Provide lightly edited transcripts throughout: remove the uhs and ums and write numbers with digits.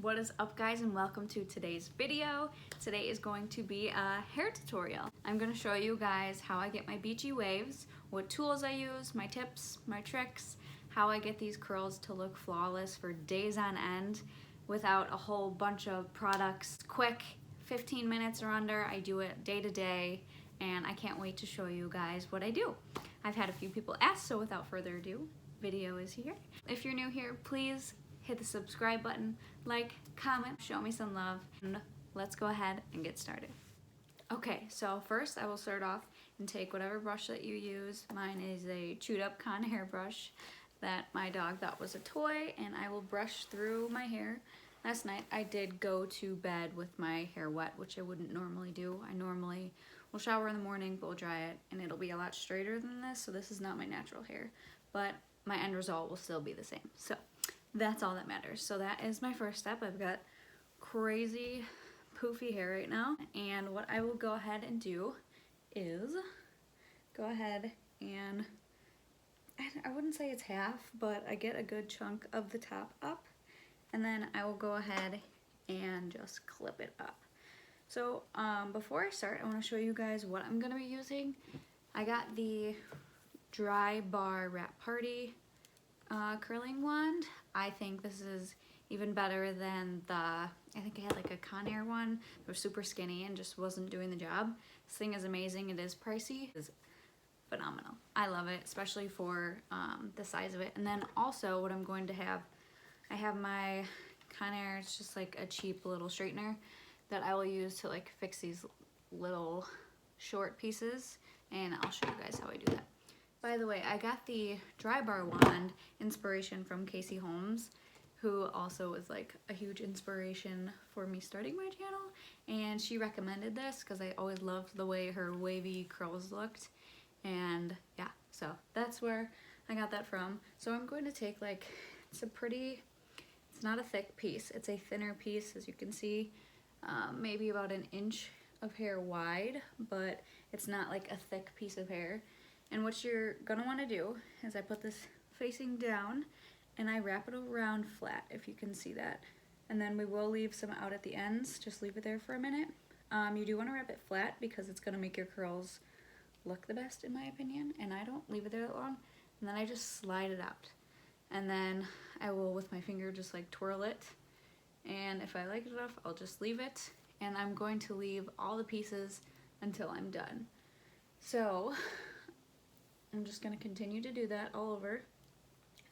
What is up, guys, and welcome to today's video. Today is going to be a hair tutorial. I'm going to show you guys how I get my beachy waves, what tools I use, my tips, my tricks, how I get these curls to look flawless for days on end without a whole bunch of products. Quick, 15 minutes or under. I do it day to day, and I can't wait to show you guys what I do. I've had a few people ask, so without further ado, video is here. If you're new here, please hit the subscribe button, like, comment, show me some love, and let's go ahead and get started. Okay, so first I will start off and take whatever brush that you use. Mine is a chewed up Conair brush that my dog thought was a toy, and I will brush through my hair. Last night I did go to bed with my hair wet, which I wouldn't normally do. I normally will shower in the morning, blow dry it, and it'll be a lot straighter than this, so this is not my natural hair, but my end result will still be the same. So that's all that matters. So that is my first step. I've got crazy poofy hair right now, and what I will go ahead and do is go ahead and I wouldn't say it's half, but I get a good chunk of the top up, and then I will go ahead and just clip it up. So before I start, I want to show you guys what I'm going to be using. I got the Dry Bar Wrap Party curling wand. I think this is even better than I think I had like a Conair one that was super skinny and just wasn't doing the job. This thing is amazing. It is pricey. It is phenomenal. I love it, especially for the size of it. And then also what I'm going to have, I have my Conair, it's just like a cheap little straightener that I will use to like fix these little short pieces, and I'll show you guys how I do that. By the way, I got the Dry Bar wand inspiration from Casey Holmes, who also was like a huge inspiration for me starting my channel, and she recommended this because I always loved the way her wavy curls looked, and yeah, so that's where I got that from. So I'm going to take like, it's not a thick piece, it's a thinner piece, as you can see, maybe about an inch of hair wide, but it's not like a thick piece of hair. And what you're gonna wanna do is I put this facing down and I wrap it around flat, if you can see that. And then we will leave some out at the ends, just leave it there for a minute. You do wanna wrap it flat because it's gonna make your curls look the best, in my opinion, and I don't leave it there that long. And then I just slide it out. And then I will, with my finger, just like twirl it. And if I like it enough, I'll just leave it. And I'm going to leave all the pieces until I'm done. So I'm just going to continue to do that all over,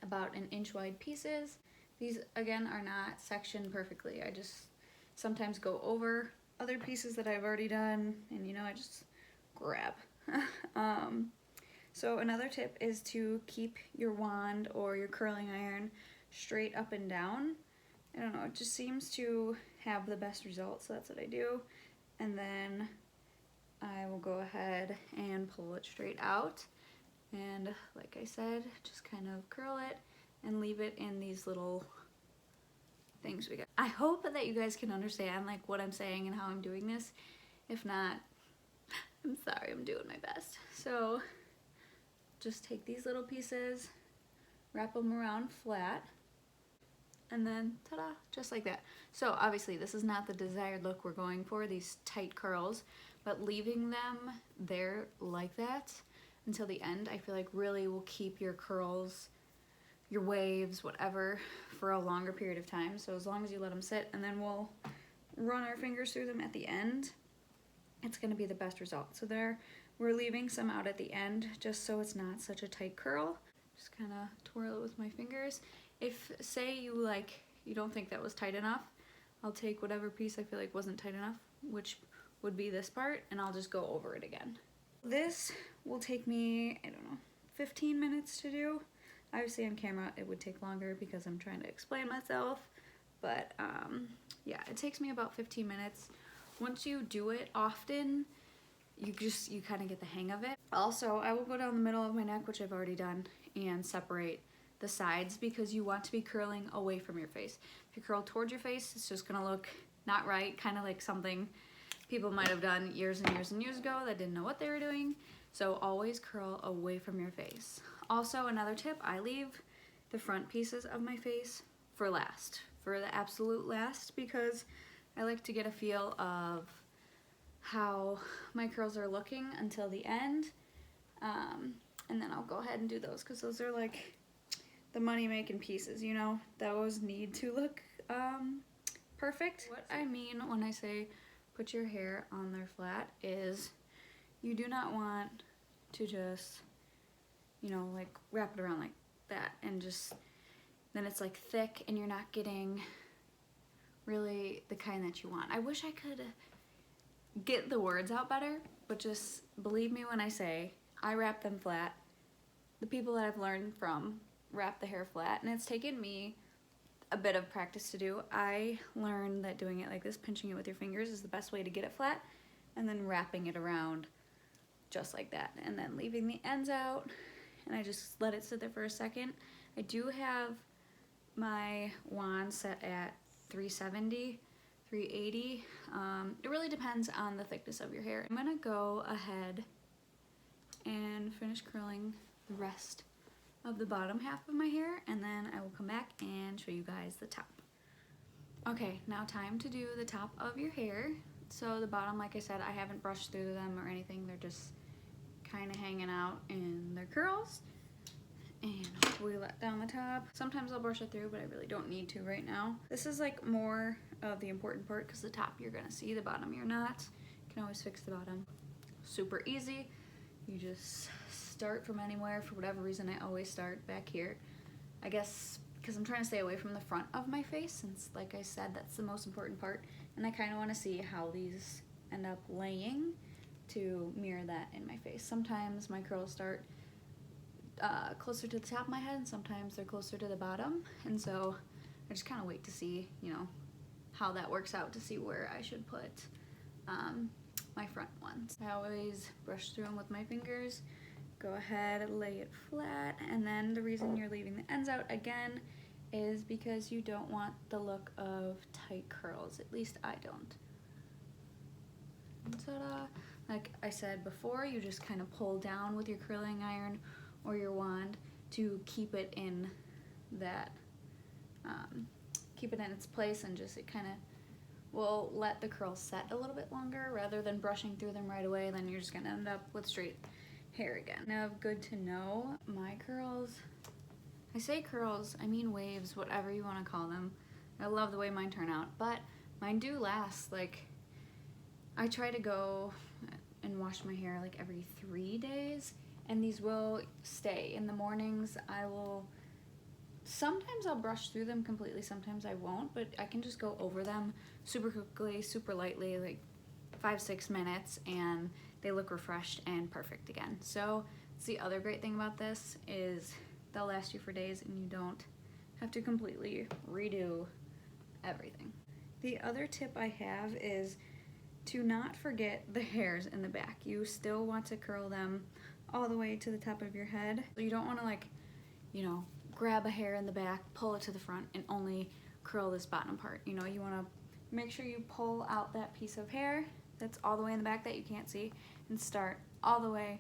about an inch wide pieces. These again are not sectioned perfectly. I just sometimes go over other pieces that I've already done, and I just grab. So another tip is to keep your wand or your curling iron straight up and down. I don't know, it just seems to have the best results, so that's what I do. And then I will go ahead and pull it straight out. And like I said, just kind of curl it and leave it in these little things we got. I hope that you guys can understand like what I'm saying and how I'm doing this. If not, I'm sorry, I'm doing my best. So just take these little pieces, wrap them around flat, and then ta-da, just like that. So obviously this is not the desired look we're going for, these tight curls, but leaving them there like that until the end, I feel like really will keep your curls, your waves, whatever, for a longer period of time. So as long as you let them sit, and then we'll run our fingers through them at the end, it's gonna be the best result. So there, we're leaving some out at the end just so it's not such a tight curl. Just kind of twirl it with my fingers. If, say you don't think that was tight enough, I'll take whatever piece I feel like wasn't tight enough, which would be this part, and I'll just go over it again. This will take me, I don't know, 15 minutes to do. Obviously on camera it would take longer because I'm trying to explain myself, but yeah, it takes me about 15 minutes. Once you do it often, you kind of get the hang of it. Also, I will go down the middle of my neck, which I've already done, and separate the sides because you want to be curling away from your face. If you curl towards your face, it's just gonna look not right, kind of like something people might have done years and years and years ago that didn't know what they were doing. So always curl away from your face. Also, another tip, I leave the front pieces of my face for last, for the absolute last because I like to get a feel of how my curls are looking until the end. And then I'll go ahead and do those because those are like the money-making pieces, you know? Those need to look perfect. What I mean when I say put your hair on there flat is you do not want to just, you know, like wrap it around like that and just, then it's like thick and you're not getting really the kind that you want. I wish I could get the words out better, but just believe me when I say I wrap them flat. The people that I've learned from wrap the hair flat, and it's taken me a bit of practice to do. I learned that doing it like this, pinching it with your fingers, is the best way to get it flat, and then wrapping it around just like that, and then leaving the ends out, and I just let it sit there for a second. I do have my wand set at 370, 380. It really depends on the thickness of your hair. I'm gonna go ahead and finish curling the rest of the bottom half of my hair, and then I will come back and show you guys the top. Okay, now time to do the top of your hair. So the bottom, like I said, I haven't brushed through them or anything. They're just kind of hanging out in their curls. And we let down the top. Sometimes I'll brush it through, but I really don't need to right now. This is like more of the important part because the top you're gonna see, the bottom you're not. You can always fix the bottom. Super easy. You just start from anywhere. For whatever reason, I always start back here. I guess because I'm trying to stay away from the front of my face since, like I said, that's the most important part. And I kind of want to see how these end up laying to mirror that in my face. Sometimes my curls start closer to the top of my head, and sometimes they're closer to the bottom. And so I just kind of wait to see, you know, how that works out to see where I should put my front ones. I always brush through them with my fingers. Go ahead, lay it flat, and then the reason you're leaving the ends out again is because you don't want the look of tight curls. At least I don't. Ta-da! Like I said before, you just kind of pull down with your curling iron or your wand to keep it in that, keep it in its place, and just it kind of will let the curls set a little bit longer rather than brushing through them right away. Then you're just gonna end up with straight hair again. Now, good to know, my curls, I say curls, I mean waves, whatever you want to call them. I love the way mine turn out, but mine do last. Like, I try to go and wash my hair like every 3 days, and these will stay. In the mornings, sometimes I'll brush through them completely, sometimes I won't, but I can just go over them super quickly, super lightly, like 5-6 minutes, and they look refreshed and perfect again. So it's the other great thing about this is they'll last you for days and you don't have to completely redo everything. The other tip I have is to not forget the hairs in the back. You still want to curl them all the way to the top of your head. So you don't want to, like, you know, grab a hair in the back, pull it to the front, and only curl this bottom part. You know, you want to make sure you pull out that piece of hair that's all the way in the back that you can't see and start all the way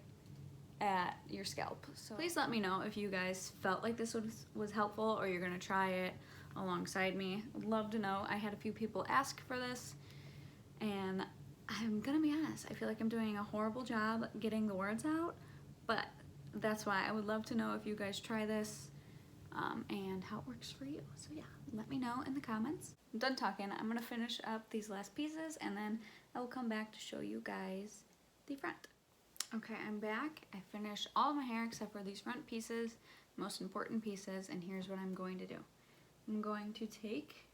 at your scalp. So please let me know if you guys felt like this was helpful, or you're gonna try it alongside me. I'd love to know. I had a few people ask for this, and I'm gonna be honest, I feel like I'm doing a horrible job getting the words out, but that's why I would love to know if you guys try this and how it works for you. So yeah, let me know in the comments. I'm done talking. I'm gonna finish up these last pieces, and then I will come back to show you guys the front. Okay, I'm back. I finished all my hair except for these front pieces, most important pieces, and here's what I'm going to do. I'm going to take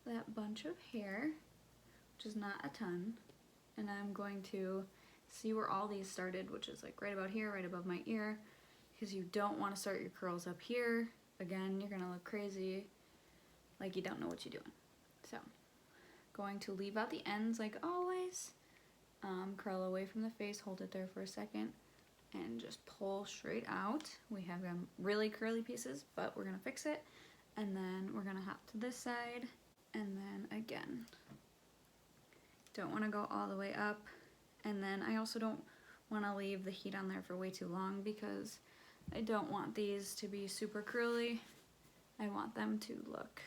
that bunch of hair, which is not a ton, and I'm going to see where all these started, which is like right about here, right above my ear, because you don't want to start your curls up here. Again, you're gonna look crazy, like you don't know what you're doing. So, going to leave out the ends like always, curl away from the face, hold it there for a second, and just pull straight out. We have really curly pieces, but we're gonna fix it, and then we're gonna hop to this side, and then again. Don't want to go all the way up, and then I also don't want to leave the heat on there for way too long because I don't want these to be super curly. I want them to look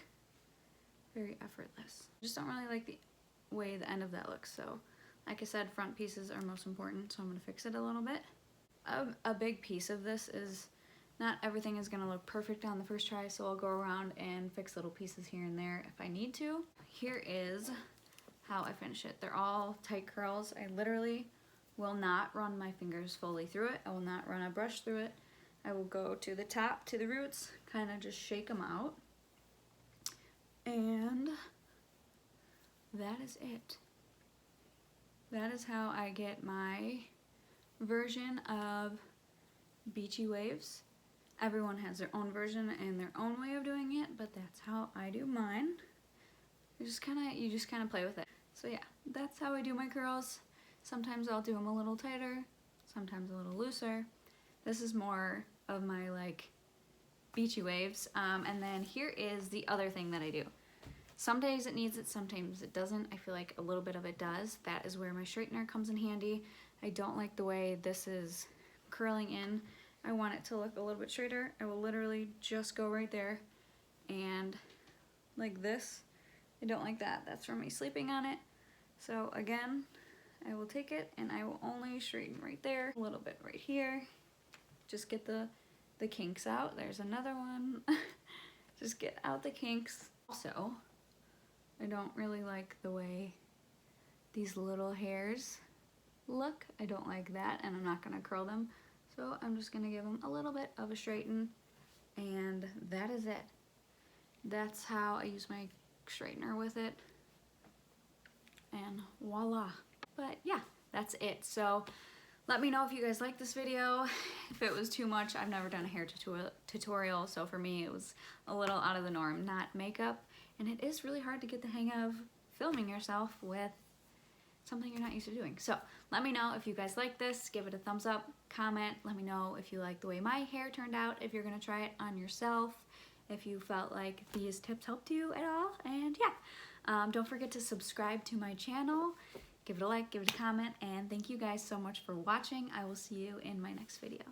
very effortless. I just don't really like the way the end of that looks, so like I said, front pieces are most important, so I'm gonna fix it a little bit. A big piece of this is not everything is gonna look perfect on the first try, so I'll go around and fix little pieces here and there if I need to. Here is how I finish it. They're all tight curls. I literally will not run my fingers fully through it. I will not run a brush through it. I will go to the top, to the roots, kind of just shake them out. And that is it. That is how I get my version of beachy waves. Everyone has their own version and their own way of doing it, but that's how I do mine. You just kind of play with it. So yeah, that's how I do my curls. Sometimes I'll do them a little tighter, sometimes a little looser. This is more of my like beachy waves. And then here is the other thing that I do. Some days it needs it, sometimes it doesn't. I feel like a little bit of it does. That is where my straightener comes in handy. I don't like the way this is curling in. I want it to look a little bit straighter. I will literally just go right there and like this. I don't like that. That's from me sleeping on it. So again, I will take it and I will only straighten right there, a little bit right here. Just get the kinks out. There's another one. Just get out the kinks. Also, I don't really like the way these little hairs look. I don't like that, and I'm not gonna curl them. So I'm just gonna give them a little bit of a straighten, and that is it. That's how I use my straightener with it, and voila. But yeah, that's it. So let me know if you guys like this video. If it was too much, I've never done a hair tutorial, so for me it was a little out of the norm, not makeup. And it is really hard to get the hang of filming yourself with something you're not used to doing. So let me know if you guys like this. Give it a thumbs up, comment. Let me know if you like the way my hair turned out, if you're gonna try it on yourself, if you felt like these tips helped you at all. And yeah, don't forget to subscribe to my channel. Give it a like, give it a comment, and thank you guys so much for watching. I will see you in my next video.